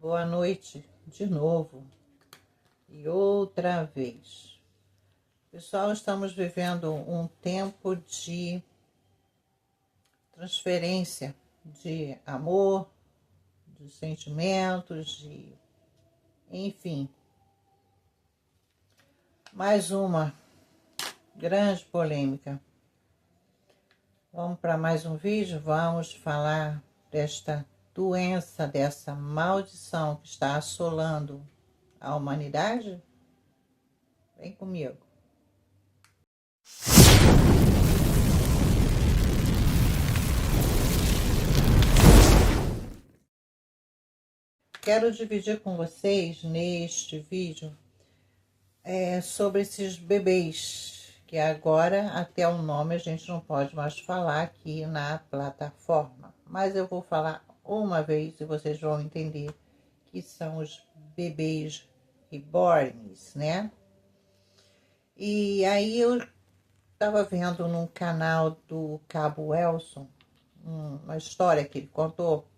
Boa noite de novo e outra vez. Pessoal, estamos vivendo um tempo de transferência de amor, de sentimentos, enfim, mais uma grande polêmica. Vamos para mais um vídeo, vamos falar desta doença, dessa maldição que está assolando a humanidade? Vem comigo. Quero dividir com vocês neste vídeo sobre esses bebês, que agora até o nome a gente não pode mais falar aqui na plataforma, mas eu vou falar uma vez e vocês vão entender que são os bebês reborns, né? E aí eu estava vendo num canal do Cabo Elson uma história que ele contou,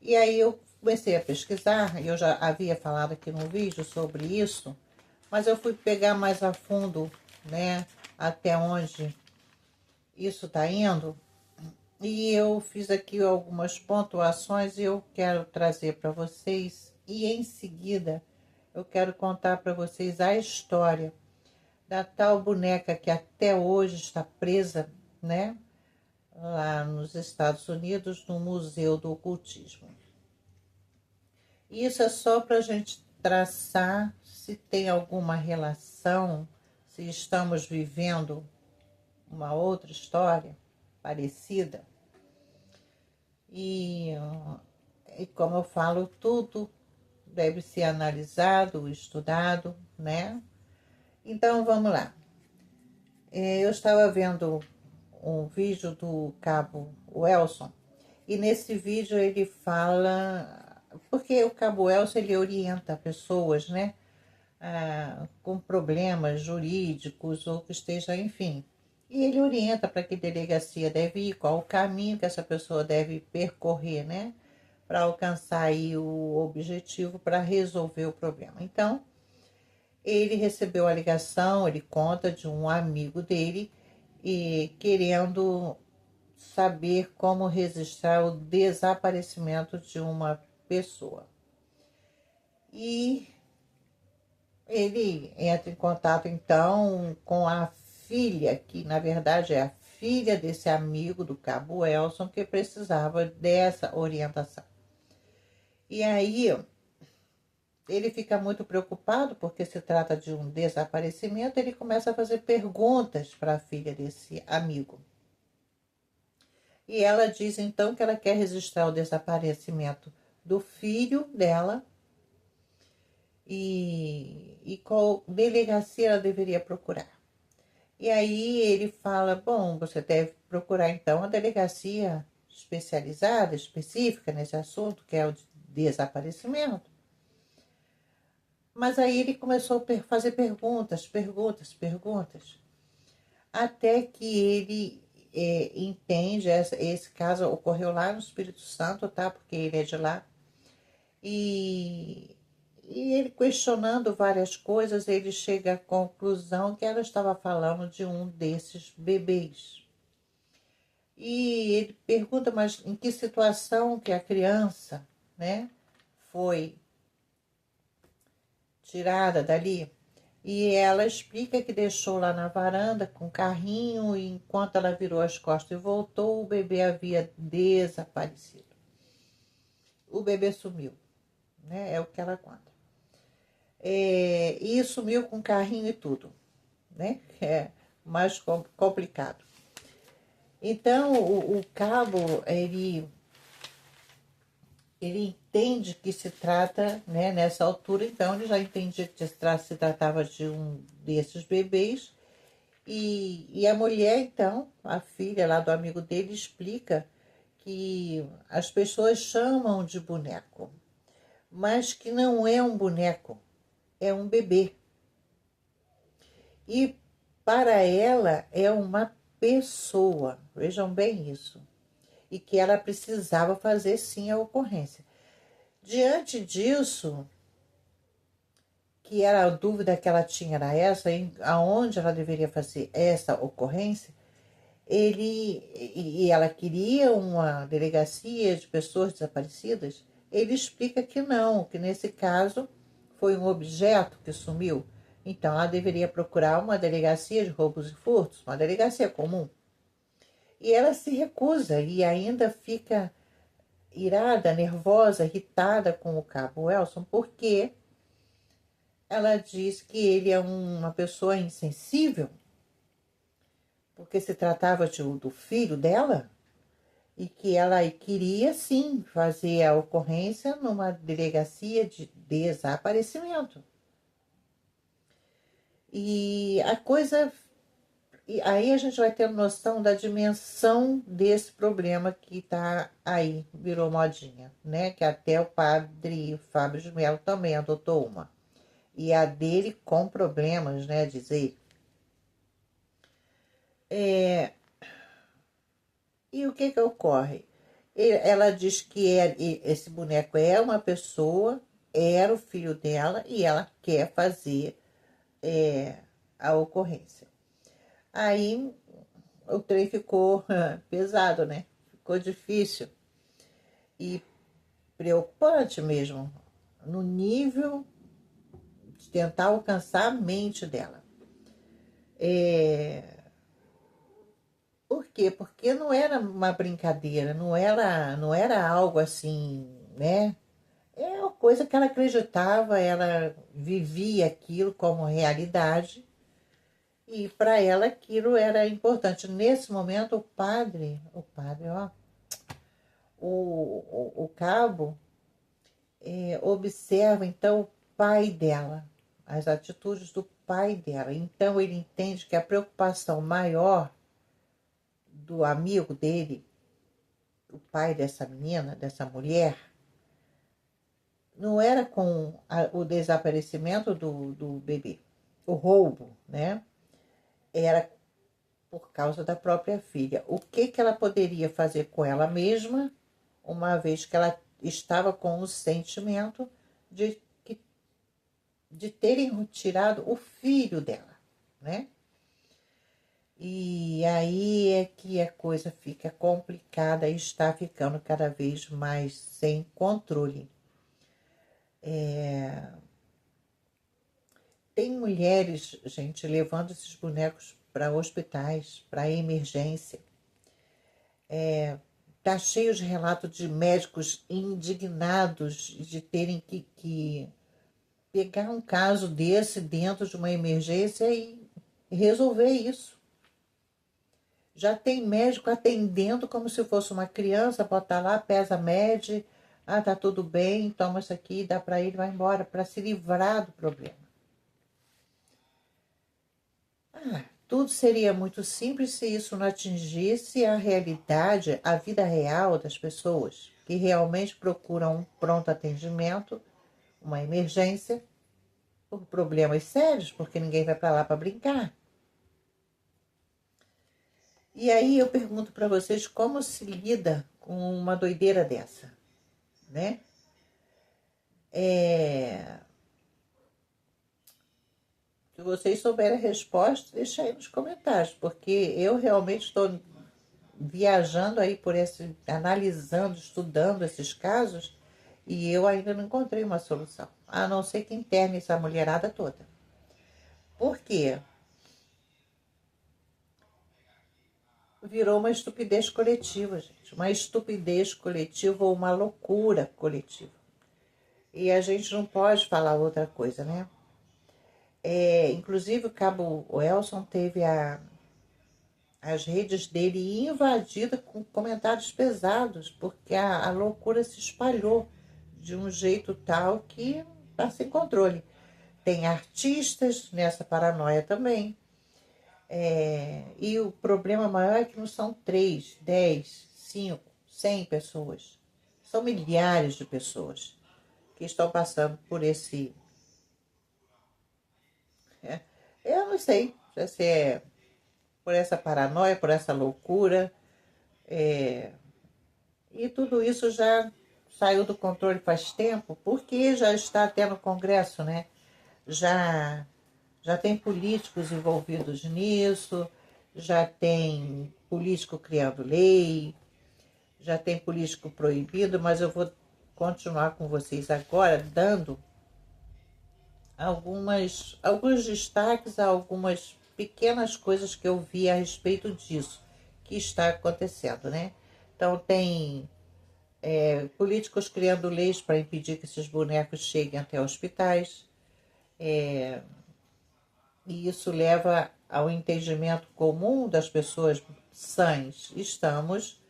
e aí eu comecei a pesquisar, e eu já havia falado aqui no vídeo sobre isso, mas eu fui pegar mais a fundo, né, até onde isso está indo, e eu fiz aqui algumas pontuações e eu quero trazer para vocês, e em seguida eu quero contar para vocês a história da tal boneca que até hoje está presa, né, lá nos Estados Unidos, no Museu do Ocultismo. Isso é só para a gente traçar se tem alguma relação, se estamos vivendo uma outra história parecida. E como eu falo, tudo deve ser analisado, estudado, né? Então vamos lá. Eu estava vendo um vídeo do Cabo Elson, e nesse vídeo ele fala, porque o Cabo Elson ele orienta pessoas, né, com problemas jurídicos ou que esteja, enfim, e ele orienta para que delegacia deve ir, qual o caminho que essa pessoa deve percorrer, né, para alcançar aí o objetivo, para resolver o problema. Então, ele recebeu a ligação, ele conta de um amigo dele e querendo saber como registrar o desaparecimento de uma pessoa. E ele entra em contato então com a filha, que na verdade é a filha desse amigo do Cabo Elson, que precisava dessa orientação. E aí ele fica muito preocupado porque se trata de um desaparecimento, ele começa a fazer perguntas para a filha desse amigo. E ela diz então que ela quer registrar o desaparecimento do filho dela e qual delegacia ela deveria procurar. E aí ele fala, bom, você deve procurar então a delegacia especializada, específica nesse assunto, que é o desaparecimento. Mas aí ele começou a fazer perguntas, até que ele entende, esse caso ocorreu lá no Espírito Santo, tá? Porque ele é de lá. E ele questionando várias coisas, ele chega à conclusão que ela estava falando de um desses bebês. E ele pergunta, mas em que situação que a criança, né, foi tirada dali? E ela explica que deixou lá na varanda com o carrinho e enquanto ela virou as costas e voltou, o bebê havia desaparecido. O bebê sumiu, né? É o que ela conta. E sumiu com o carrinho e tudo, né? É mais complicado. Então, o cabo, ele entende que se trata, né, nessa altura, então ele já entendia que se tratava de um desses bebês, e a mulher, então, a filha lá do amigo dele, explica que as pessoas chamam de boneco, mas que não é um boneco, é um bebê. E para ela é uma pessoa, vejam bem isso, e que ela precisava fazer sim a ocorrência. Diante disso, que era a dúvida que ela tinha era essa, aonde ela deveria fazer essa ocorrência, e ela queria uma delegacia de pessoas desaparecidas, ele explica que não, que nesse caso foi um objeto que sumiu. Então ela deveria procurar uma delegacia de roubos e furtos, uma delegacia comum. E ela se recusa e ainda fica irada, nervosa, irritada com o cabo Elson, porque ela diz que ele é uma pessoa insensível, porque se tratava do filho dela e que ela queria sim fazer a ocorrência numa delegacia de desaparecimento. E a coisa. E aí a gente vai ter noção da dimensão desse problema que está aí, virou modinha, né? Que até o padre Fábio de Mello também adotou uma. E a dele com problemas, né? Dizer. E o que ocorre? Ela diz que esse boneco é uma pessoa, era o filho dela e ela quer fazer a ocorrência. Aí o trem ficou pesado, né? Ficou difícil e preocupante mesmo, no nível de tentar alcançar a mente dela. Por quê? Porque não era uma brincadeira, não era algo assim, né? É uma coisa que ela acreditava, ela vivia aquilo como realidade e para ela aquilo era importante. Nesse momento, ó, o cabo observa então o pai dela, as atitudes do pai dela. Então ele entende que a preocupação maior do amigo dele, o pai dessa menina, dessa mulher, não era com o desaparecimento do bebê, o roubo, né? Era por causa da própria filha. O que ela poderia fazer com ela mesma, uma vez que ela estava com o sentimento de, de terem tirado o filho dela, né? E aí é que a coisa fica complicada e está ficando cada vez mais sem controle. Tem mulheres, gente, levando esses bonecos para hospitais, para emergência. Tá cheio de relatos de médicos indignados de terem que pegar um caso desse dentro de uma emergência e resolver isso. Já tem médico atendendo como se fosse uma criança, bota lá, pesa, mede, tá tudo bem, toma isso aqui, dá para ele, vai embora, para se livrar do problema. Tudo seria muito simples se isso não atingisse a realidade, a vida real das pessoas que realmente procuram um pronto atendimento, uma emergência, por problemas sérios, porque ninguém vai para lá para brincar. E aí eu pergunto para vocês como se lida com uma doideira dessa, né? Se vocês souberem a resposta, deixa aí nos comentários, porque eu realmente estou viajando aí analisando, estudando esses casos, e eu ainda não encontrei uma solução, a não ser que interne essa mulherada toda. Por quê? Virou uma estupidez coletiva, gente. Uma estupidez coletiva ou uma loucura coletiva. E a gente não pode falar outra coisa, né? Inclusive o cabo Elson teve as redes dele invadidas com comentários pesados, porque a loucura se espalhou de um jeito tal que está sem controle. Tem artistas nessa paranoia também. E o problema maior é que não são 3, 10, 5, 100 pessoas. São milhares de pessoas que estão passando por esse. Eu não sei se é por essa paranoia, por essa loucura. E tudo isso já saiu do controle faz tempo, porque já está até no Congresso, né? Já, já tem políticos envolvidos nisso, já tem político criando lei, já tem político proibido, mas eu vou continuar com vocês agora dando alguns destaques a algumas pequenas coisas que eu vi a respeito disso que está acontecendo, né? Então tem políticos criando leis para impedir que esses bonecos cheguem até hospitais, e isso leva ao entendimento comum das pessoas sãs. Estamos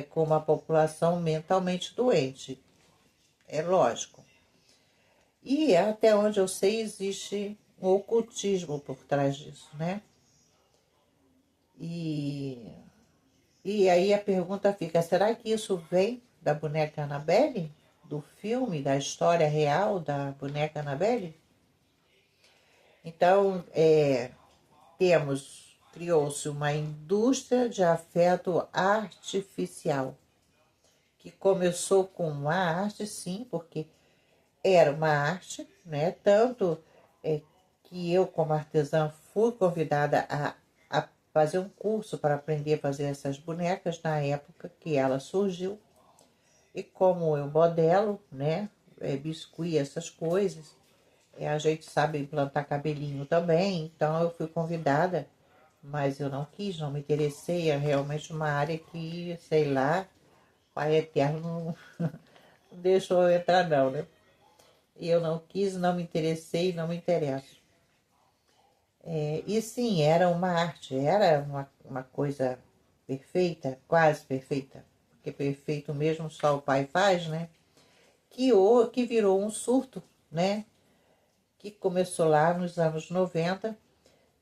com uma população mentalmente doente, é lógico. E até onde eu sei, existe um ocultismo por trás disso, né? E aí a pergunta fica, será que isso vem da boneca Annabelle? Do filme, da história real da boneca Annabelle? Então, criou-se uma indústria de afeto artificial, que começou com uma arte, sim, porque era uma arte, né? Tanto que eu, como artesã, fui convidada a fazer um curso para aprender a fazer essas bonecas na época que ela surgiu. E como eu modelo, né? Biscuit, essas coisas, a gente sabe implantar cabelinho também, então eu fui convidada, mas eu não quis, não me interessei, é realmente uma área que, sei lá, Pai Eterno não deixou eu entrar não, né? E eu não quis, não me interessei, não me interesso. E sim, era uma arte, era uma coisa perfeita, quase perfeita, porque perfeito mesmo só o Pai faz, né? Que virou um surto, né? Que começou lá nos anos 90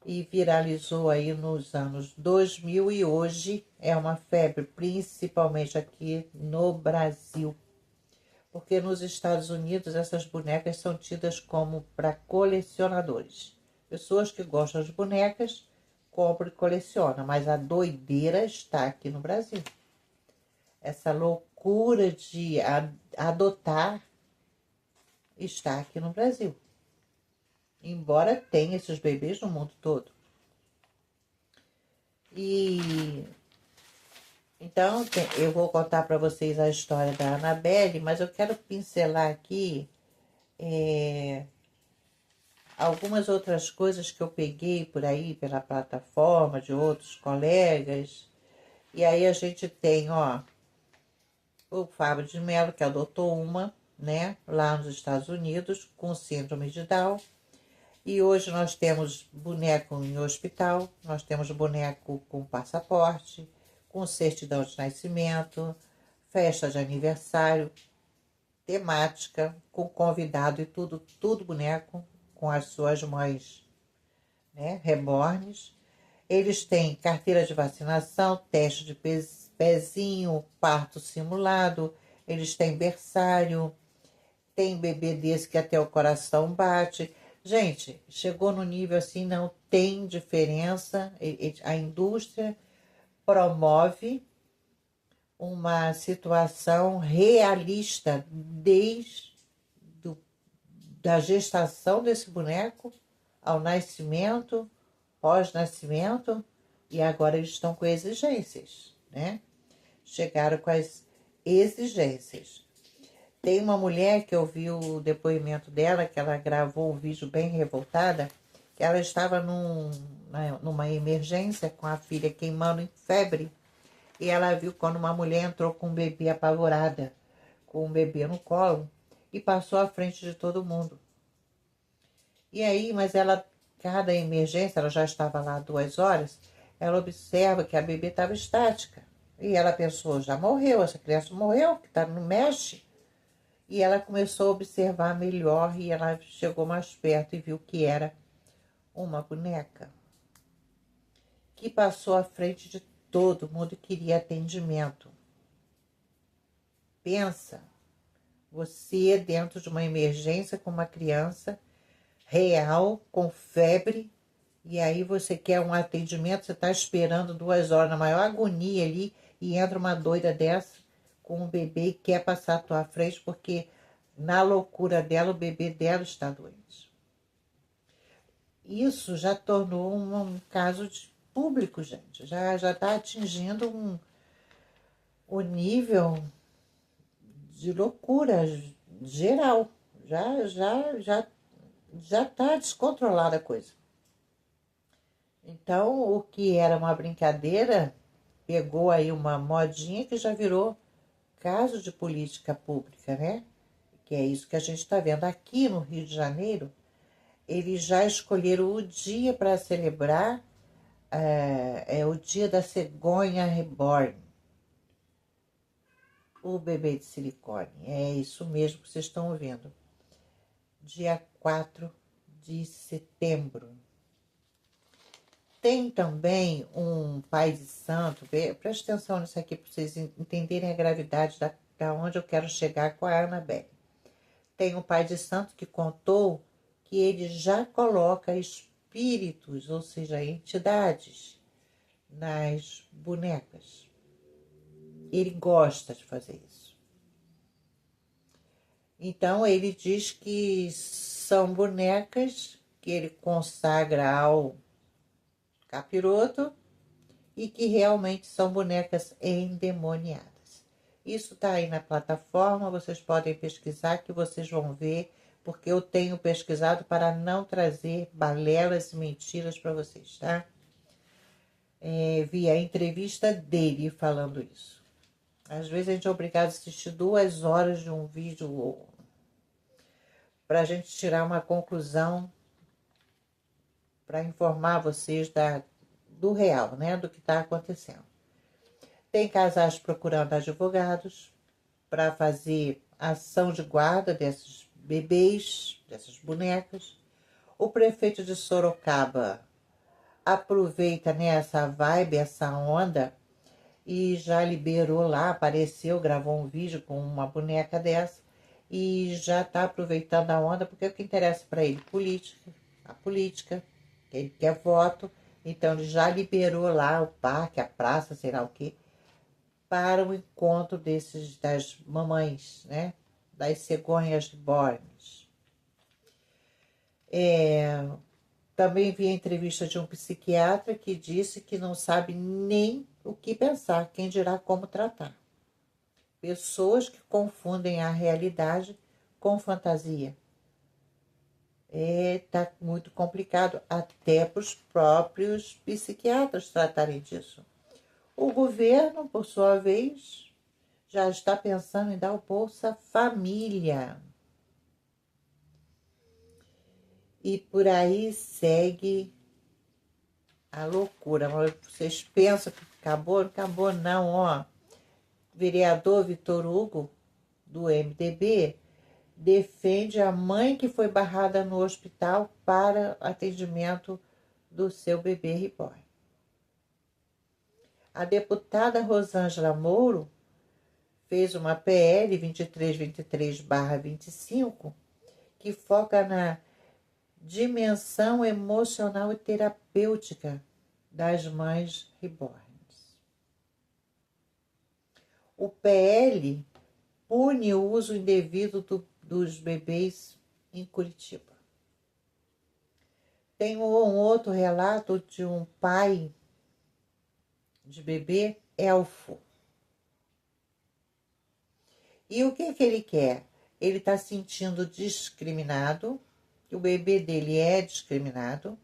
e viralizou aí nos anos 2000 e hoje é uma febre, principalmente aqui no Brasil. Porque nos Estados Unidos essas bonecas são tidas como para colecionadores. Pessoas que gostam de bonecas compram e colecionam, mas a doideira está aqui no Brasil. Essa loucura de adotar está aqui no Brasil. Embora tenha esses bebês no mundo todo. E então eu vou contar para vocês a história da Annabelle, mas eu quero pincelar aqui algumas outras coisas que eu peguei por aí pela plataforma de outros colegas. E aí a gente tem, ó, o Fábio de Mello, que adotou uma, né, lá nos Estados Unidos, com síndrome de Down. E hoje nós temos boneco em hospital, nós temos boneco com passaporte, com certidão de nascimento, festa de aniversário, temática, com convidado e tudo, tudo boneco com as suas mães, né, rebornes. Eles têm carteira de vacinação, teste de pezinho, parto simulado, eles têm berçário, tem bebê desse que até o coração bate. Gente, chegou no nível assim, não tem diferença. A indústria promove uma situação realista desde da gestação desse boneco ao nascimento, pós-nascimento, e agora eles estão com exigências, né? Chegaram com as exigências. Tem uma mulher que eu vi o depoimento dela, que ela gravou um vídeo bem revoltada, que ela estava numa emergência com a filha queimando em febre, e ela viu quando uma mulher entrou com um bebê apavorada, com um bebê no colo, e passou à frente de todo mundo. E aí, mas ela, cada emergência, ela já estava lá 2 horas, ela observa que a bebê estava estática. E ela pensou, já morreu, essa criança morreu, que não mexe. E ela começou a observar melhor e ela chegou mais perto e viu que era uma boneca que passou à frente de todo mundo e queria atendimento. Pensa, você dentro de uma emergência com uma criança real, com febre, e aí você quer um atendimento, você está esperando 2 horas na maior agonia ali e entra uma doida dessa com o bebê e quer passar à tua frente porque na loucura dela o bebê dela está doente. Isso já tornou um caso público, gente. Já está atingindo o nível de loucura geral. Já está descontrolada a coisa. Então, o que era uma brincadeira pegou aí uma modinha que já virou caso de política pública, né? Que é isso que a gente está vendo aqui no Rio de Janeiro. Eles já escolheram o dia para celebrar, é o dia da cegonha reborn, o bebê de silicone. É isso mesmo que vocês estão ouvindo. Dia 4 de setembro. Tem também um pai de santo, preste atenção nisso aqui para vocês entenderem a gravidade da onde eu quero chegar com a Annabelle. Tem um pai de santo que contou que ele já coloca espíritos, ou seja, entidades, nas bonecas. Ele gosta de fazer isso. Então ele diz que são bonecas que ele consagra ao capiroto e que realmente são bonecas endemoniadas. Isso está aí na plataforma, vocês podem pesquisar que vocês vão ver, porque eu tenho pesquisado para não trazer balelas e mentiras para vocês, tá? Vi a entrevista dele falando isso. Às vezes a gente é obrigado a assistir 2 horas de um vídeo para a gente tirar uma conclusão para informar vocês do real, né? Do que está acontecendo. Tem casais procurando advogados para fazer ação de guarda desses bebês, dessas bonecas. O prefeito de Sorocaba aproveita nessa vibe, essa onda, e já liberou lá, apareceu, gravou um vídeo com uma boneca dessa e já está aproveitando a onda, porque o que interessa para ele? A política, ele quer voto, então ele já liberou lá o parque, a praça, sei lá o quê, para o encontro das mamães, né? Das cegonhas reborns. Também vi a entrevista de um psiquiatra que disse que não sabe nem o que pensar, quem dirá como tratar. Pessoas que confundem a realidade com fantasia. Tá muito complicado até para os próprios psiquiatras tratarem disso. O governo, por sua vez, já está pensando em dar o Bolsa Família. E por aí segue a loucura. Vocês pensam que acabou? Não acabou não, ó. Vereador Vitor Hugo, do MDB, defende a mãe que foi barrada no hospital para atendimento do seu bebê reborn. A deputada Rosângela Mouro fez uma PL 2323/25 que foca na dimensão emocional e terapêutica das mães reborns. O PL pune o uso indevido dos bebês em Curitiba. Tem um outro relato de um pai de bebê elfo. E o que ele quer? Ele está sentindo discriminado, o bebê dele é discriminado,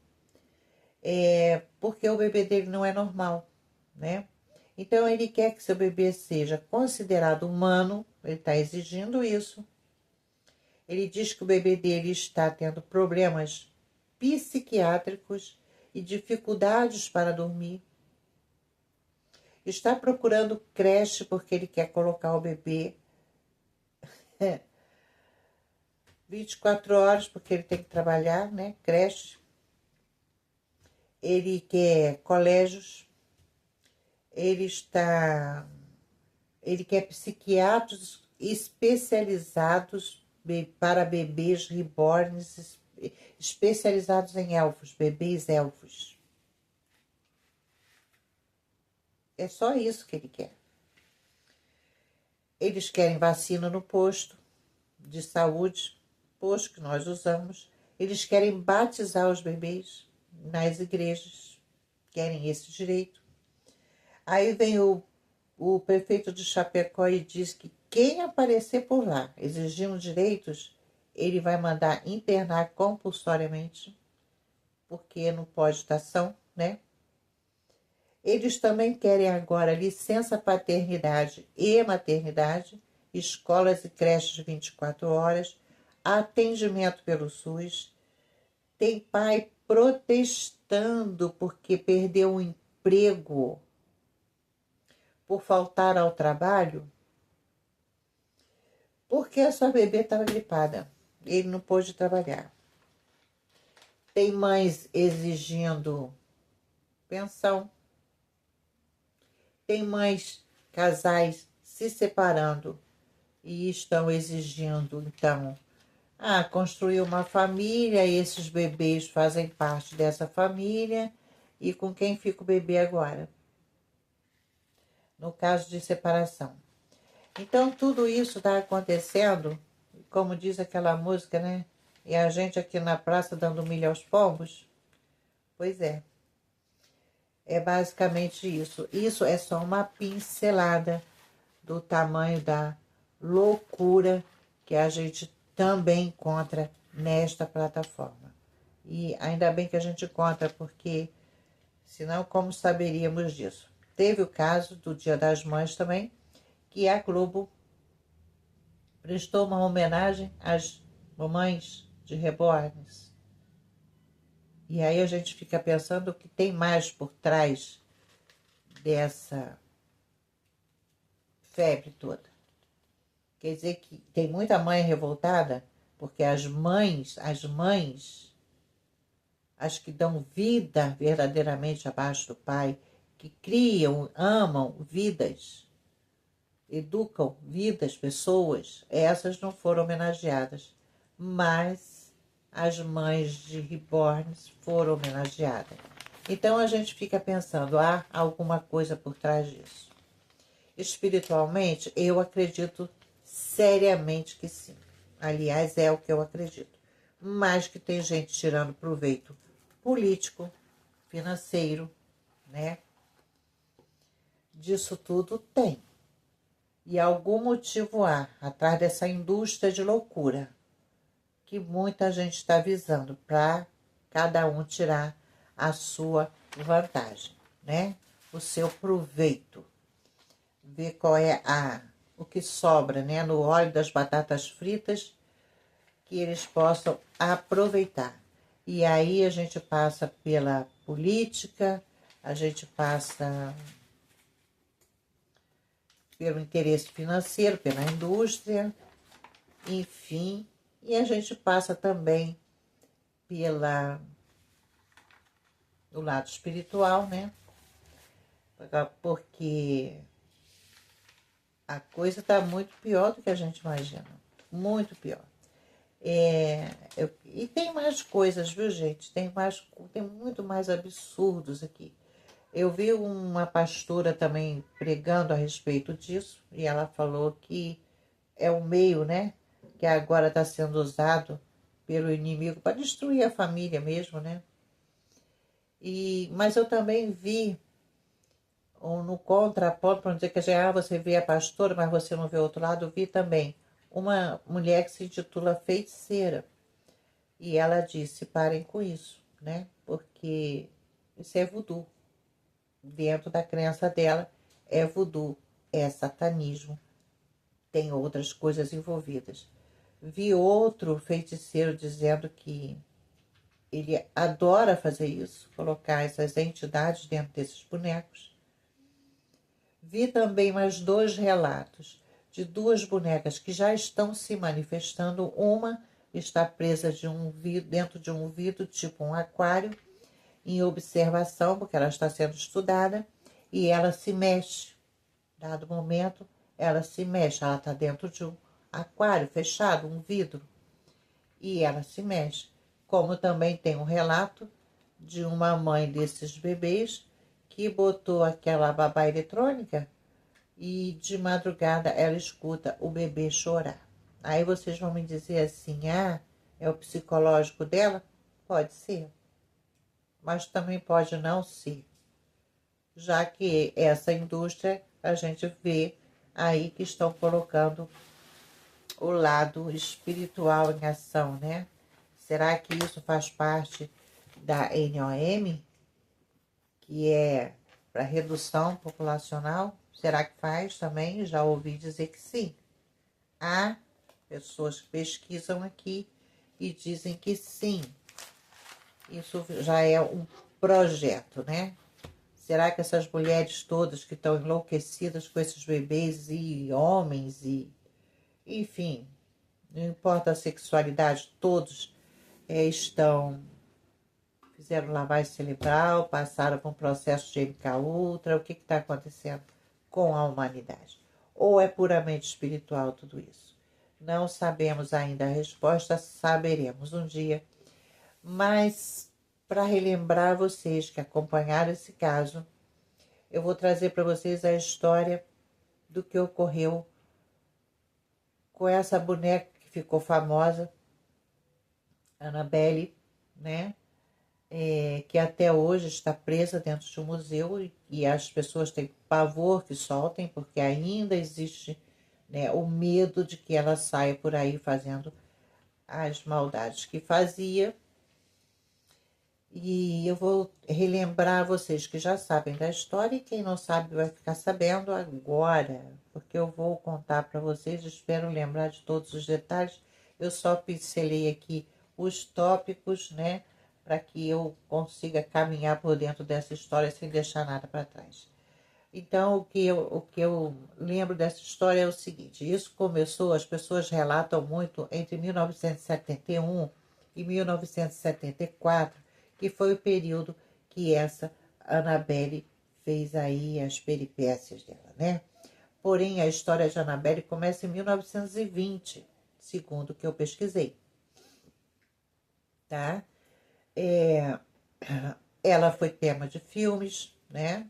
porque o bebê dele não é normal, né? Então ele quer que seu bebê seja considerado humano, ele está exigindo isso. Ele diz que o bebê dele está tendo problemas psiquiátricos e dificuldades para dormir. Está procurando creche porque ele quer colocar o bebê 24 horas, porque ele tem que trabalhar, né? Creche. Ele quer colégios. Ele quer psiquiatras especializados para bebês reborns, especializados em elfos, bebês elfos. É só isso que ele quer. Eles querem vacina no posto de saúde, posto que nós usamos. Eles querem batizar os bebês nas igrejas, querem esse direito. Aí vem o prefeito de Chapecó e diz que quem aparecer por lá exigindo direitos, ele vai mandar internar compulsoriamente, porque não pode estação, né? Eles também querem agora licença paternidade e maternidade, escolas e creches 24 horas, atendimento pelo SUS. Tem pai protestando porque perdeu o emprego por faltar ao trabalho, porque a sua bebê estava gripada. Ele não pôde trabalhar. Tem mães exigindo pensão. Tem mães, casais se separando e estão exigindo, então, construir uma família, e esses bebês fazem parte dessa família, e com quem fica o bebê agora? No caso de separação. Então, tudo isso está acontecendo, como diz aquela música, né? E a gente aqui na praça dando milho aos pombos? Pois é. É basicamente isso. Isso é só uma pincelada do tamanho da loucura que a gente também encontra nesta plataforma. E ainda bem que a gente encontra, porque senão como saberíamos disso? Teve o caso do Dia das Mães também, que a Globo prestou uma homenagem às mamães de reborns. E aí a gente fica pensando o que tem mais por trás dessa febre toda. Quer dizer que tem muita mãe revoltada, porque as mães, as que dão vida verdadeiramente abaixo do pai, que criam, amam vidas, educam vidas, pessoas, essas não foram homenageadas. Mas as mães de reborns foram homenageadas. Então a gente fica pensando, há alguma coisa por trás disso. Espiritualmente, eu acredito seriamente que sim. Aliás, é o que eu acredito. Mas que tem gente tirando proveito político, financeiro, né? Disso tudo tem. E algum motivo há atrás dessa indústria de loucura que muita gente está visando para cada um tirar a sua vantagem, né? O seu proveito. Ver qual é o que sobra, né? No óleo das batatas fritas, que eles possam aproveitar. E aí a gente passa pela política, a gente passa pelo interesse financeiro, pela indústria, enfim, e a gente passa também do lado espiritual, né? Porque a coisa está muito pior do que a gente imagina, muito pior. E tem mais coisas, viu, gente? Tem muito mais absurdos aqui. Eu vi uma pastora também pregando a respeito disso, e ela falou que é o meio, né, que agora está sendo usado pelo inimigo para destruir a família mesmo, né? Mas eu também vi, no contraponto, para não dizer que você vê a pastora, mas você não vê o outro lado, eu vi também uma mulher que se intitula feiticeira. E ela disse, parem com isso, né? Porque isso é voodoo. Dentro da crença dela, é voodoo, é satanismo. Tem outras coisas envolvidas. Vi outro feiticeiro dizendo que ele adora fazer isso, colocar essas entidades dentro desses bonecos. Vi também mais 2 relatos de 2 bonecas que já estão se manifestando. Uma está presa dentro de um vidro, tipo um aquário, em observação, porque ela está sendo estudada, e ela se mexe. Dado momento, ela se mexe. Ela está dentro de um aquário fechado, um vidro, e ela se mexe. Como também tem um relato de uma mãe desses bebês que botou aquela babá eletrônica e de madrugada ela escuta o bebê chorar. Aí vocês vão me dizer assim, ah, é o psicológico dela? Pode ser, mas também pode não ser, já que essa indústria a gente vê aí que estão colocando o lado espiritual em ação, né? Será que isso faz parte da NOM, que é para redução populacional? Será que faz também? Já ouvi dizer que sim. Há pessoas que pesquisam aqui e dizem que sim. Isso já é um projeto, né? Será que essas mulheres todas que estão enlouquecidas com esses bebês e homens e, enfim, não importa a sexualidade, todos fizeram lavagem cerebral, passaram por um processo de MK Ultra, o que está acontecendo com a humanidade? Ou é puramente espiritual tudo isso? Não sabemos ainda a resposta, saberemos um dia. Mas, para relembrar vocês que acompanharam esse caso, eu vou trazer para vocês a história do que ocorreu com essa boneca que ficou famosa, Annabelle, né? Que até hoje está presa dentro de um museu e as pessoas têm pavor que soltem, porque ainda existe, né, o medo de que ela saia por aí fazendo as maldades que fazia. E eu vou relembrar vocês que já sabem da história e quem não sabe vai ficar sabendo agora, porque eu vou contar para vocês, espero lembrar de todos os detalhes. Eu só pincelei aqui os tópicos, né, para que eu consiga caminhar por dentro dessa história sem deixar nada para trás. Então, o que eu lembro dessa história é o seguinte: isso começou, as pessoas relatam muito, entre 1971 e 1974, que foi o período que essa Annabelle fez aí as peripécias dela, né? Porém, a história de Annabelle começa em 1920, segundo o que eu pesquisei, tá? Ela foi tema de filmes, né?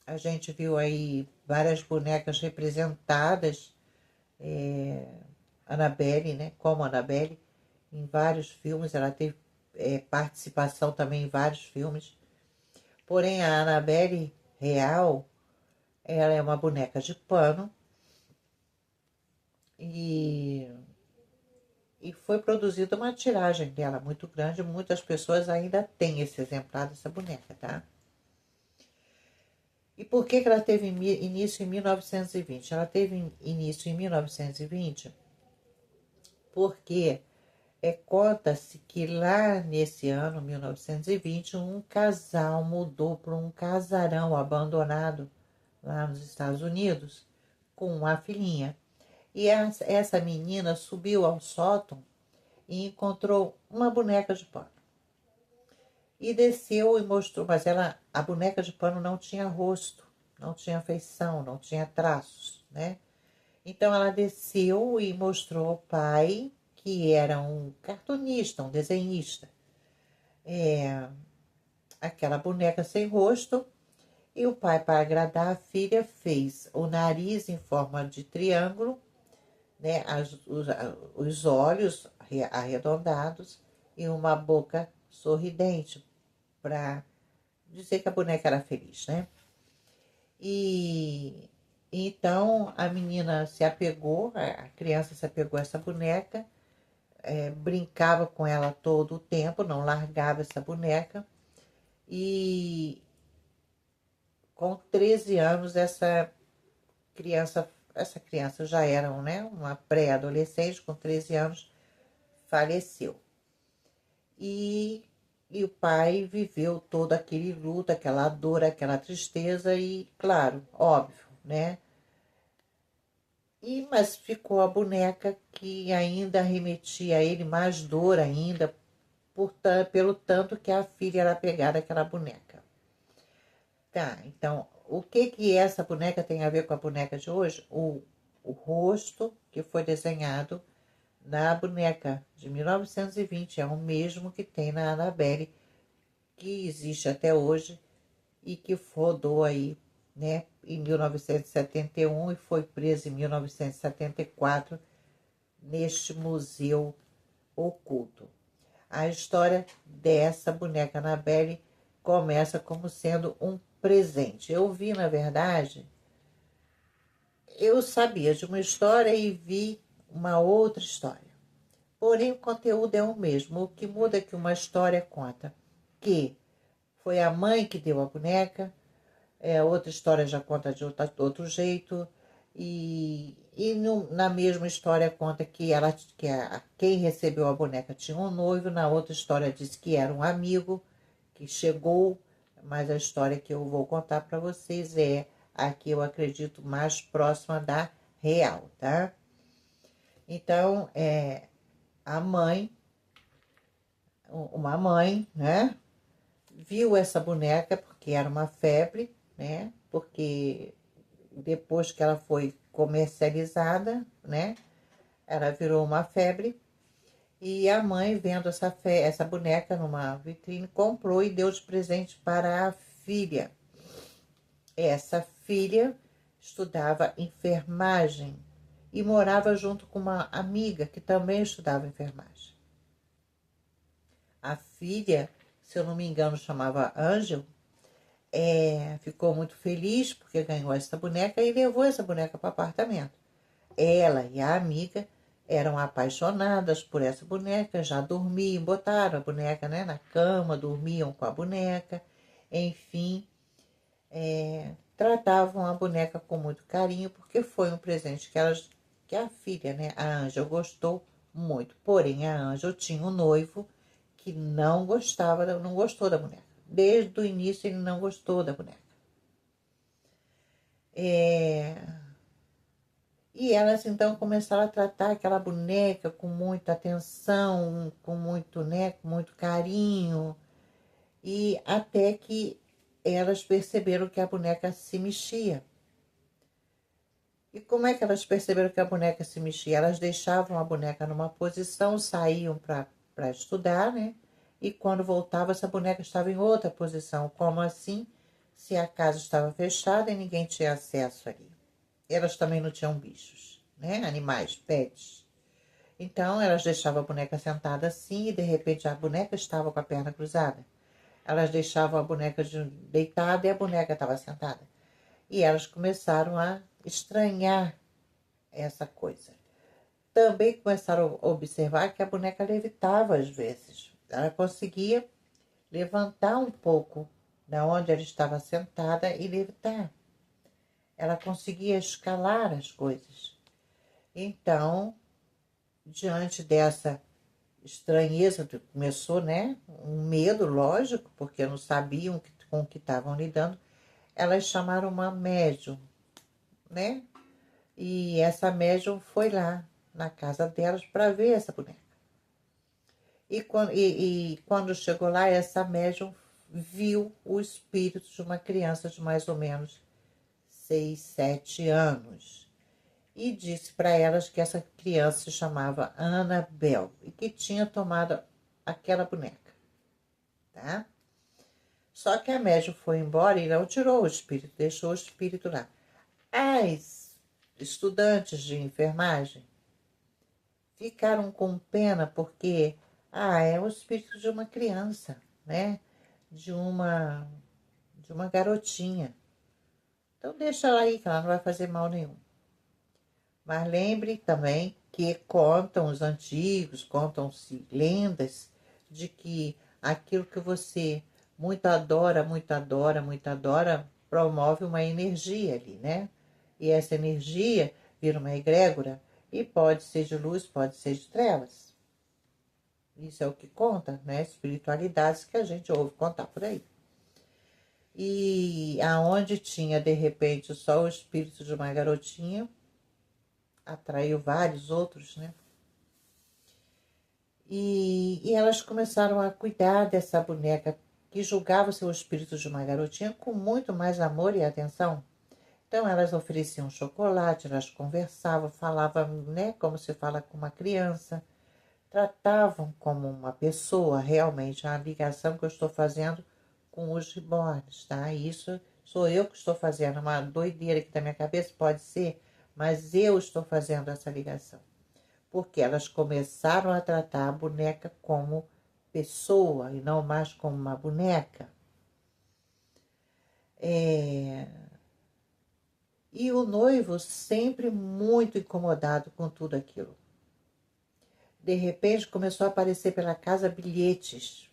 A gente viu aí várias bonecas representadas, Annabelle, né? Como Annabelle, em vários filmes. Ela teve participação também em vários filmes. Porém, a Annabelle real, ela é uma boneca de pano e, e foi produzida uma tiragem dela muito grande. Muitas pessoas ainda têm esse exemplar dessa boneca, tá? E por que ela teve início em 1920? Ela teve início em 1920 porque conta-se que lá nesse ano, 1920, um casal mudou para um casarão abandonado lá nos Estados Unidos com uma filhinha. E essa menina subiu ao sótão e encontrou uma boneca de pano. E desceu e mostrou, mas a boneca de pano não tinha rosto, não tinha feição, não tinha traços, né? Então ela desceu e mostrou ao pai, que era um cartunista, um desenhista, aquela boneca sem rosto. E o pai, para agradar a filha, fez o nariz em forma de triângulo, né, os olhos arredondados e uma boca sorridente, para dizer que a boneca era feliz, né? E então a menina se apegou, a criança se apegou a essa boneca, brincava com ela todo o tempo, não largava essa boneca. E com 13 anos essa criança já era, né, uma pré-adolescente, com 13 anos faleceu. E o pai viveu todo aquele luto, aquela dor, aquela tristeza e, claro, óbvio, né? Mas ficou a boneca que ainda remetia a ele mais dor ainda, pelo tanto que a filha era apegada àquela boneca. Tá, então, o que essa boneca tem a ver com a boneca de hoje? O rosto que foi desenhado na boneca de 1920 é o mesmo que tem na Annabelle, que existe até hoje e que rodou aí né, em 1971 e foi presa em 1974 neste museu oculto. A história dessa boneca Annabelle começa como sendo um presente. Eu vi, na verdade, eu sabia de uma história e vi uma outra história. Porém, o conteúdo é o mesmo. O que muda é que uma história conta que foi a mãe que deu a boneca, outra história já conta de outro jeito, na mesma história conta que quem recebeu a boneca tinha um noivo, na outra história diz que era um amigo que chegou, mas a história que eu vou contar para vocês é a que eu acredito mais próxima da real, tá? Então, a mãe, uma mãe, né, viu essa boneca porque era uma febre, né, porque depois que ela foi comercializada, né, ela virou uma febre, e a mãe, vendo essa boneca numa vitrine, comprou e deu de presente para a filha. Essa filha estudava enfermagem e morava junto com uma amiga que também estudava enfermagem. A filha, se eu não me engano, chamava Ângel, ficou muito feliz porque ganhou essa boneca e levou essa boneca para o apartamento. Ela e a amiga eram apaixonadas por essa boneca, já dormiam, botaram a boneca, né, na cama, dormiam com a boneca, enfim, tratavam a boneca com muito carinho, porque foi um presente que a filha, né, a Ângel, gostou muito. Porém, a Ângel tinha um noivo que não gostou da boneca. Desde o início ele não gostou da boneca. E elas então começaram a tratar aquela boneca com muita atenção, com muito, né, com muito carinho, e até que elas perceberam que a boneca se mexia. E como é que elas perceberam que a boneca se mexia? Elas deixavam a boneca numa posição, saíam para estudar, né? E quando voltava, essa boneca estava em outra posição. Como assim? Se a casa estava fechada e ninguém tinha acesso ali. Elas também não tinham bichos, né? Animais, pets. Então, elas deixavam a boneca sentada assim e, de repente, a boneca estava com a perna cruzada. Elas deixavam a boneca deitada e a boneca estava sentada. E elas começaram a estranhar essa coisa. Também começaram a observar que a boneca levitava às vezes. Ela conseguia levantar um pouco da onde ela estava sentada e levitar. Ela conseguia escalar as coisas. Então, diante dessa estranheza, começou, né, um medo, lógico, porque não sabiam com o que estavam lidando. Elas chamaram uma médium, né? E essa médium foi lá na casa delas para ver essa boneca. E quando chegou lá, essa médium viu o espírito de uma criança de mais ou menos 6, 7 anos. E disse para elas que essa criança se chamava Annabelle e que tinha tomado aquela boneca, tá? Só que a médium foi embora e não tirou o espírito, deixou o espírito lá. As estudantes de enfermagem ficaram com pena porque, é o espírito de uma criança, né? De uma garotinha. Então deixa ela aí, que ela não vai fazer mal nenhum. Mas lembre também que contam os antigos, contam-se lendas de que aquilo que você muito adora, muito adora, muito adora, promove uma energia ali, né? E essa energia vira uma egrégora e pode ser de luz, pode ser de trevas. Isso é o que conta, né? Espiritualidades que a gente ouve contar por aí. E aonde tinha, de repente, só o espírito de uma garotinha, atraiu vários outros, né? E elas começaram a cuidar dessa boneca que julgava o seu espírito de uma garotinha com muito mais amor e atenção. Então, elas ofereciam chocolate, elas conversavam, falavam, né, como se fala com uma criança, tratavam como uma pessoa, realmente, a ligação que eu estou fazendo com os reborns, tá? Isso Sou eu que estou fazendo uma doideira aqui da minha cabeça, pode ser, mas eu estou fazendo essa ligação. Porque elas começaram a tratar a boneca como pessoa e não mais como uma boneca. E o noivo sempre muito incomodado com tudo aquilo. De repente começou a aparecer pela casa bilhetes.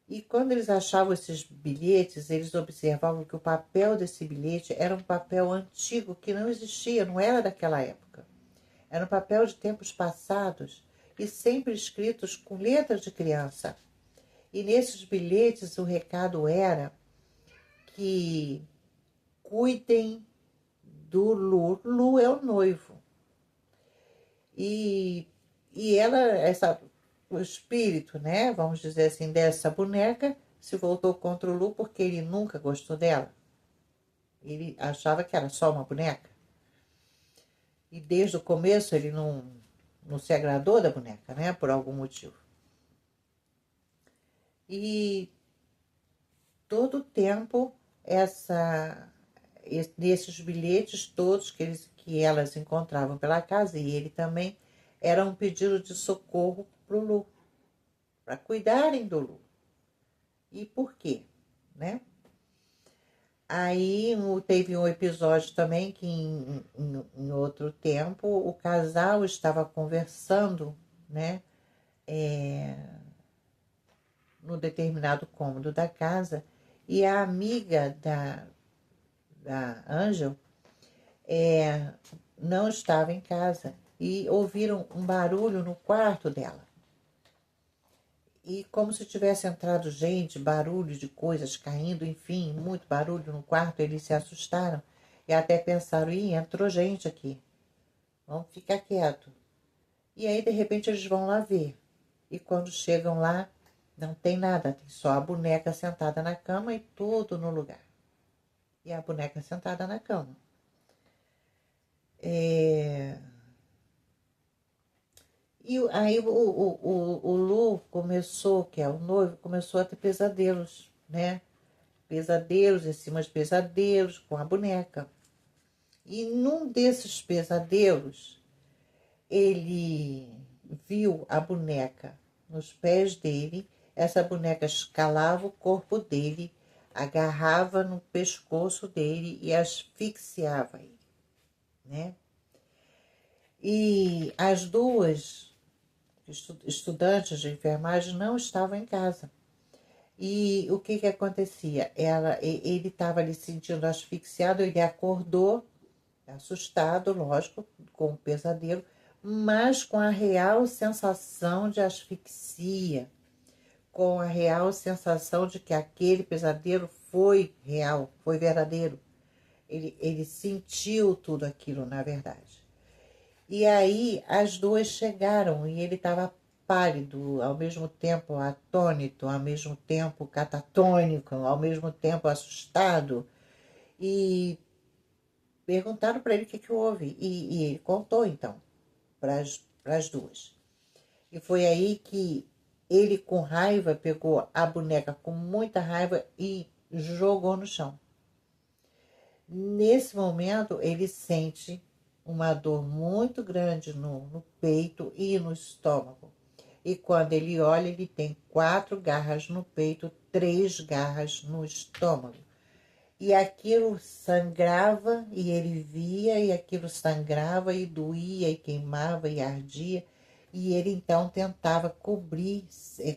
E quando eles achavam esses bilhetes, eles observavam que o papel desse bilhete era um papel antigo que não existia, não era daquela época. Era um papel de tempos passados e sempre escritos com letras de criança. E nesses bilhetes o recado era que cuidem do Lu. Lu é o noivo. E o espírito, né, vamos dizer assim, dessa boneca se voltou contra o Lu porque ele nunca gostou dela. Ele achava que era só uma boneca. E desde o começo ele não se agradou da boneca, né, por algum motivo. E todo o tempo nesses bilhetes todos que elas encontravam pela casa, e ele também, era um pedido de socorro para o Lu, para cuidarem do Lu. E por quê? Né? Aí teve um episódio também que em outro tempo o casal estava conversando, né? No determinado cômodo da casa, e a amiga da Angel não estava em casa e ouviram um barulho no quarto dela. E como se tivesse entrado gente, barulho de coisas caindo, enfim, muito barulho no quarto, eles se assustaram e até pensaram, entrou gente aqui, vamos ficar quieto. E aí, de repente, eles vão lá ver. E quando chegam lá, não tem nada, tem só a boneca sentada na cama e tudo no lugar. E a boneca sentada na cama. E aí o Lu começou, que é o noivo, começou a ter pesadelos, né? Pesadelos em cima de pesadelos com a boneca. E num desses pesadelos, ele viu a boneca nos pés dele, essa boneca escalava o corpo dele, agarrava no pescoço dele e asfixiava ele, né? E as duas estudantes de enfermagem não estavam em casa. E o que acontecia? Ele estava ali sentindo asfixiado, ele acordou, assustado, lógico, com o pesadelo, mas com a real sensação de asfixia, com a real sensação de que aquele pesadelo foi real, foi verdadeiro. Ele sentiu tudo aquilo, na verdade. E aí as duas chegaram e ele estava pálido, ao mesmo tempo atônito, ao mesmo tempo catatônico, ao mesmo tempo assustado. E perguntaram para ele o que houve. E ele contou, então, para as duas. E foi aí que ele, com raiva, pegou a boneca com muita raiva e jogou no chão. Nesse momento, ele sente uma dor muito grande no peito e no estômago. E quando ele olha, ele tem 4 garras no peito, 3 garras no estômago. E aquilo sangrava, e ele via, e aquilo sangrava, e doía, e queimava, e ardia. E ele então tentava cobrir,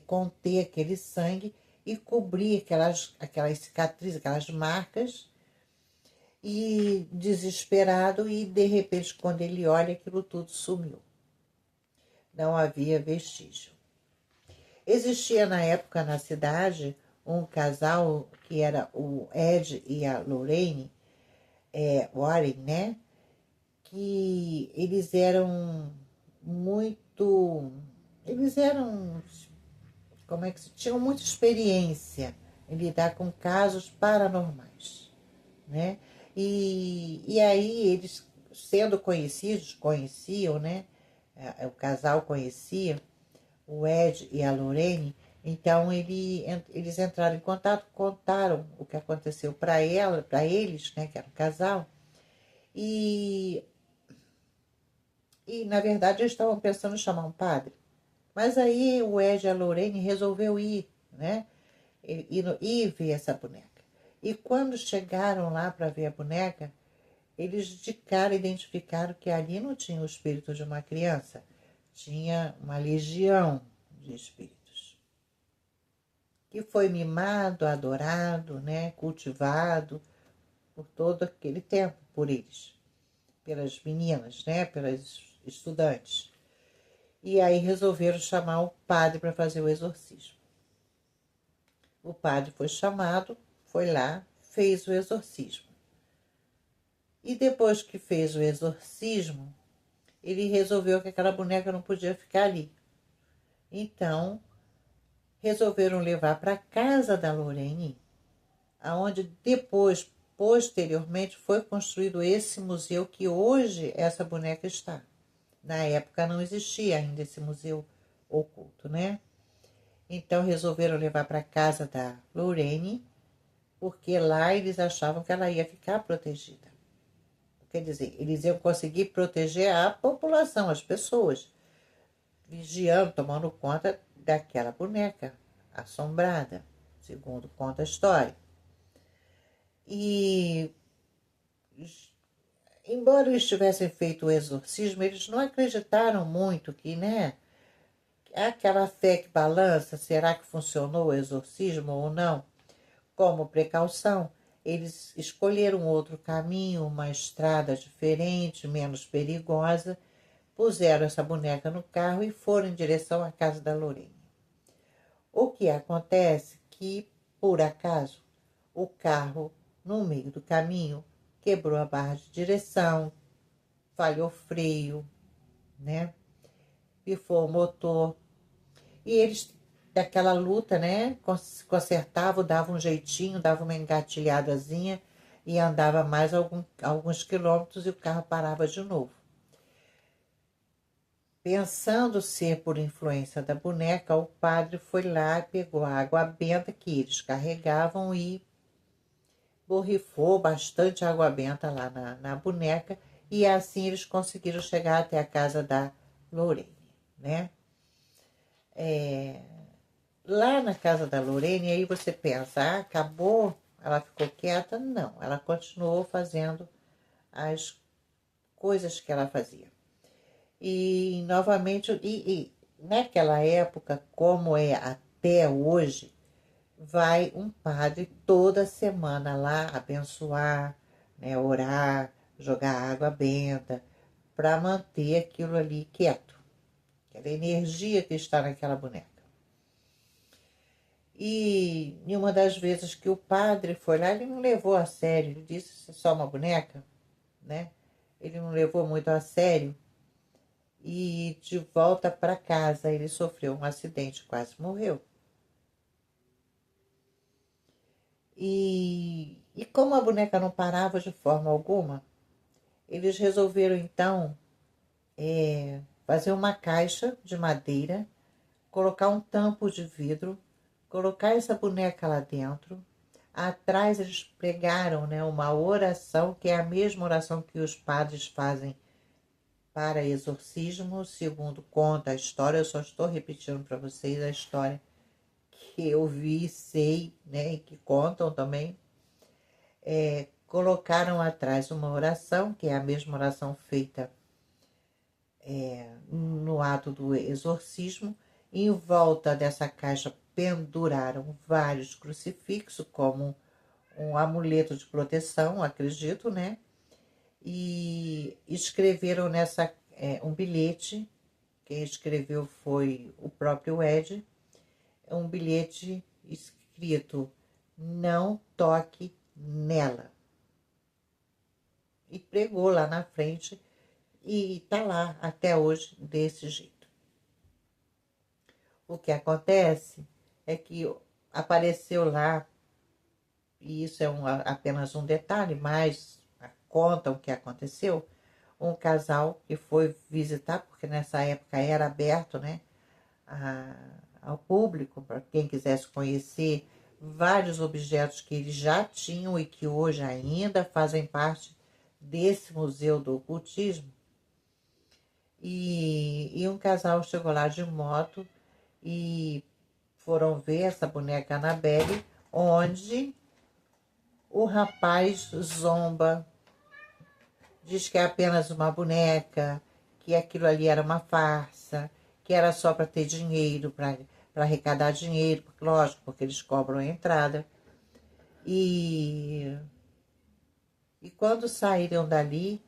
conter aquele sangue e cobrir aquelas cicatrizes, aquelas marcas. E desesperado, e de repente, quando ele olha, aquilo tudo sumiu. Não havia vestígio. Existia na época na cidade um casal que era o Ed e a Lorraine Warren, né? Que eles eram muito... Eles eram... Como é que se... Tinham muita experiência em lidar com casos paranormais, né? E aí eles, sendo conhecidos, conheciam, né? O casal conhecia, o Ed e a Lorraine, Então eles entraram em contato, contaram o que aconteceu para ela, para eles, né, que era um casal, e, e na verdade eles estavam pensando em chamar um padre. Mas aí o Ed e a Lorraine resolveu ir, né? Ir ver essa boneca. E quando chegaram lá para ver a boneca, eles de cara identificaram que ali não tinha o espírito de uma criança, tinha uma legião de espíritos. Que foi mimado, adorado, né? Cultivado por todo aquele tempo, por eles, pelas meninas, né? Pelas estudantes. E aí resolveram chamar o padre para fazer o exorcismo. O padre foi chamado, foi lá, fez o exorcismo. E depois que fez o exorcismo, ele resolveu que aquela boneca não podia ficar ali. Então, resolveram levar para a casa da Lorraine, aonde depois, posteriormente, foi construído esse museu que hoje essa boneca está. Na época não existia ainda esse museu oculto, né? Então resolveram levar para a casa da Lorraine, porque lá eles achavam que ela ia ficar protegida. Quer dizer, eles iam conseguir proteger a população, as pessoas, vigiando, tomando conta daquela boneca assombrada, segundo conta a história. E, embora eles tivessem feito o exorcismo, eles não acreditaram muito que, né, aquela fé que balança, será que funcionou o exorcismo ou não? Como precaução, eles escolheram outro caminho, uma estrada diferente, menos perigosa, puseram essa boneca no carro e foram em direção à casa da Lorraine. O que acontece que, por acaso, o carro, no meio do caminho, quebrou a barra de direção, falhou o freio, né? Pifou o motor. E eles, daquela luta, né? Consertavam, davam um jeitinho, davam uma engatilhadazinha e andava mais alguns quilômetros e o carro parava de novo. Pensando ser por influência da boneca, o padre foi lá, pegou a água benta que eles carregavam e borrifou bastante água benta lá na boneca, e assim eles conseguiram chegar até a casa da Lorraine, né? Lá na casa da Lorraine, aí você pensa, acabou, ela ficou quieta? Não, ela continuou fazendo as coisas que ela fazia. E novamente, naquela época, como é até hoje, vai um padre toda semana lá abençoar, né, orar, jogar água benta, para manter aquilo ali quieto, aquela energia que está naquela boneca. E em uma das vezes que o padre foi lá, ele não levou a sério, ele disse, isso é só uma boneca, né? Ele não levou muito a sério. E de volta para casa, ele sofreu um acidente, quase morreu. E como a boneca não parava de forma alguma, eles resolveram então fazer uma caixa de madeira, colocar um tampo de vidro, colocar essa boneca lá dentro. Atrás eles pregaram, né, uma oração, que é a mesma oração que os padres fazem para exorcismo, segundo conta a história. Eu só estou repetindo para vocês a história que eu vi, sei, né, e que contam também. Colocaram atrás uma oração, que é a mesma oração feita no ato do exorcismo. Em volta dessa caixa penduraram vários crucifixos, como um amuleto de proteção, acredito, né? E escreveram nessa um bilhete. Quem escreveu foi o próprio Ed. Um bilhete escrito: não toque nela. E pregou lá na frente e tá lá até hoje desse jeito. O que acontece é que apareceu lá, e isso é apenas um detalhe, mas conta o que aconteceu, um casal que foi visitar, porque nessa época era aberto, né, ao público, para quem quisesse conhecer vários objetos que eles já tinham e que hoje ainda fazem parte desse museu do ocultismo. E um casal chegou lá de moto e foram ver essa boneca Annabelle, onde o rapaz zomba, diz que é apenas uma boneca, que aquilo ali era uma farsa, que era só para ter dinheiro, para arrecadar dinheiro, porque, lógico, porque eles cobram a entrada. E quando saíram dali,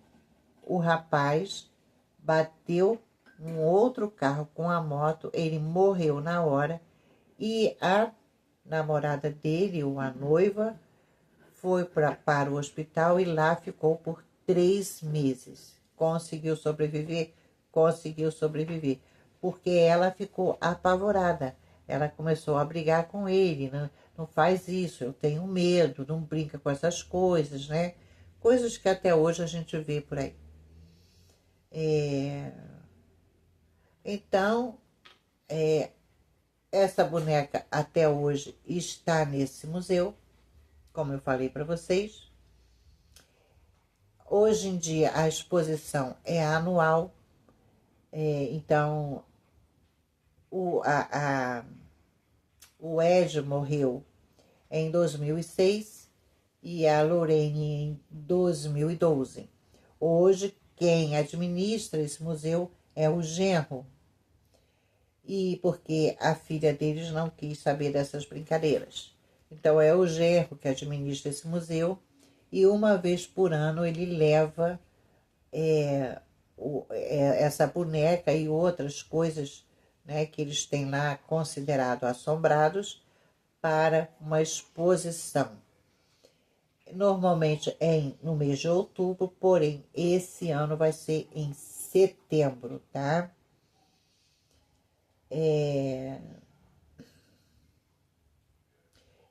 o rapaz bateu um outro carro com a moto, ele morreu na hora e a namorada dele, ou a noiva, foi para o hospital e lá ficou por 3 meses. Conseguiu sobreviver? Conseguiu sobreviver. Porque ela ficou apavorada. Ela começou a brigar com ele. Não faz isso, eu tenho medo, não brinca com essas coisas, né? Coisas que até hoje a gente vê por aí. Então, essa boneca até hoje está nesse museu, como eu falei para vocês. Hoje em dia a exposição é anual, então o Ed morreu em 2006 e a Lorraine em 2012. Hoje quem administra esse museu é o genro, e porque a filha deles não quis saber dessas brincadeiras. Então é o genro que administra esse museu e uma vez por ano ele leva essa boneca e outras coisas, né, que eles têm lá considerado assombrados para uma exposição. Normalmente é no mês de outubro, porém esse ano vai ser em setembro, tá?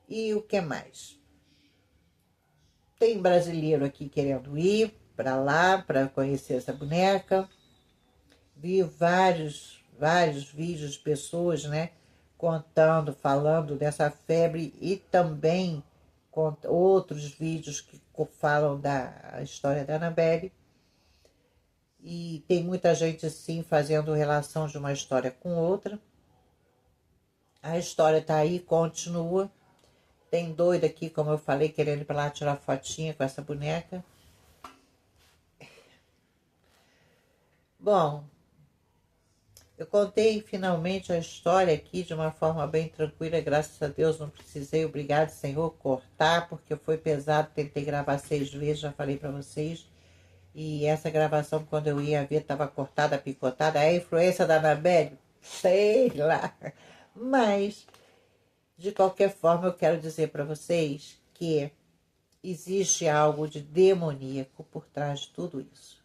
E o que mais? Tem brasileiro aqui querendo ir para lá, para conhecer essa boneca. Vi vários vídeos de pessoas, né, contando, falando dessa febre e também outros vídeos que falam da história da Annabelle. E tem muita gente, sim, fazendo relação de uma história com outra. A história tá aí, continua. Tem doido aqui, como eu falei, querendo ir para lá tirar fotinha com essa boneca. Bom, eu contei finalmente a história aqui de uma forma bem tranquila, graças a Deus não precisei, obrigado Senhor, cortar, porque foi pesado, tentei gravar 6 vezes, já falei para vocês, e essa gravação quando eu ia ver estava cortada, picotada, é a influência da Annabelle? Sei lá, mas de qualquer forma eu quero dizer para vocês que existe algo de demoníaco por trás de tudo isso.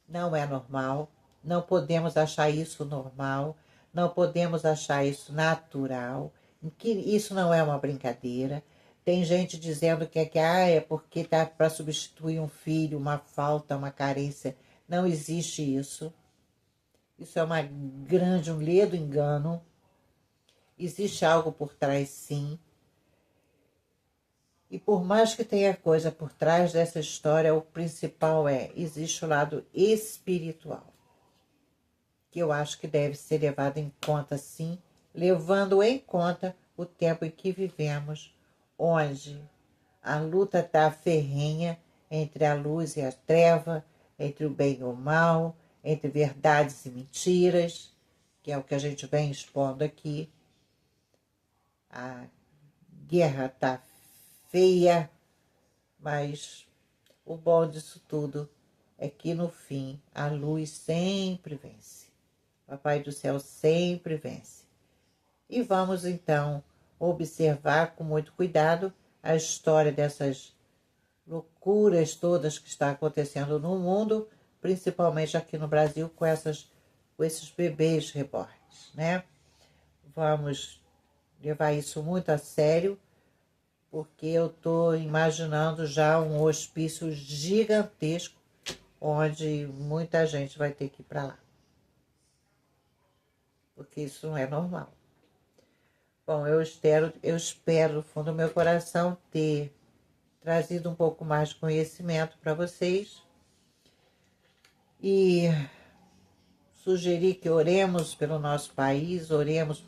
Não é normal, não podemos achar isso normal, não podemos achar isso natural, que isso não é uma brincadeira. Tem gente dizendo que é porque tá para substituir um filho, uma falta, uma carência. Não existe isso. Isso é um ledo engano. Existe algo por trás, sim. E por mais que tenha coisa por trás dessa história, o principal existe o lado espiritual, que eu acho que deve ser levado em conta, sim, levando em conta o tempo em que vivemos, onde a luta está ferrenha entre a luz e a treva, entre o bem e o mal, entre verdades e mentiras, que é o que a gente vem expondo aqui. A guerra está feia, mas o bom disso tudo é que no fim a luz sempre vence. Papai do céu sempre vence. E vamos então observar com muito cuidado a história dessas loucuras todas que está acontecendo no mundo, principalmente aqui no Brasil com esses bebês reborns, né? Vamos levar isso muito a sério, porque eu estou imaginando já um hospício gigantesco, onde muita gente vai ter que ir para lá. porque isso não é normal. Bom, eu espero do fundo do meu coração ter trazido um pouco mais de conhecimento para vocês e sugerir que oremos pelo nosso país, oremos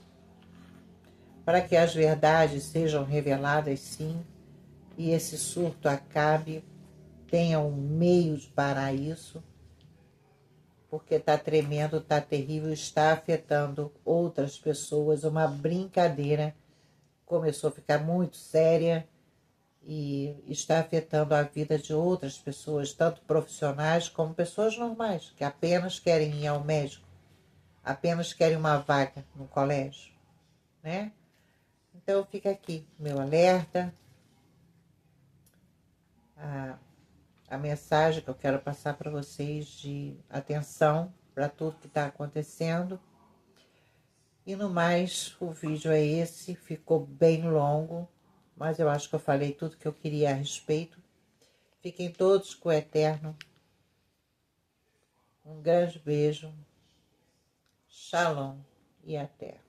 para que as verdades sejam reveladas, sim, e esse surto acabe, tenha um meio para isso, porque está tremendo, está terrível, está afetando outras pessoas. Uma brincadeira começou a ficar muito séria e está afetando a vida de outras pessoas, tanto profissionais como pessoas normais, que apenas querem ir ao médico, apenas querem uma vaga no colégio, né? Então fica aqui meu alerta, a mensagem que eu quero passar para vocês de atenção para tudo que está acontecendo. E no mais, o vídeo é esse, ficou bem longo, mas eu acho que eu falei tudo que eu queria a respeito. Fiquem todos com o Eterno. Um grande beijo. Shalom e até.